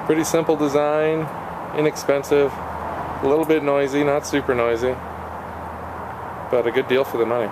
Pretty simple design, inexpensive, a little bit noisy, not super noisy, but a good deal for the money.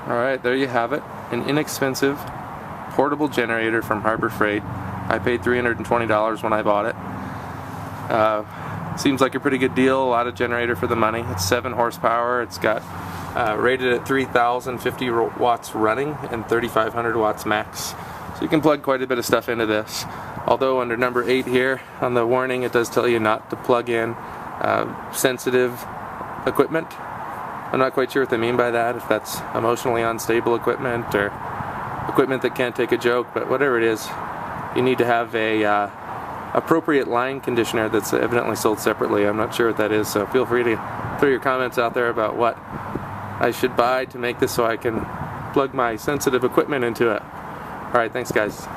Alright, there you have it. An inexpensive portable generator from Harbor Freight. I paid $320 when I bought it. Seems like a pretty good deal, a lot of generator for the money. It's 7 horsepower, it's got rated at 3,050 watts running and 3,500 watts max. So you can plug quite a bit of stuff into this. Although under number 8 here on the warning it does tell you not to plug in sensitive equipment. I'm not quite sure what they mean by that, if that's emotionally unstable equipment or equipment that can't take a joke, but whatever it is, you need to have a appropriate line conditioner that's evidently sold separately. I'm not sure what that is, so feel free to throw your comments out there about what I should buy to make this so I can plug my sensitive equipment into it. Alright, thanks guys.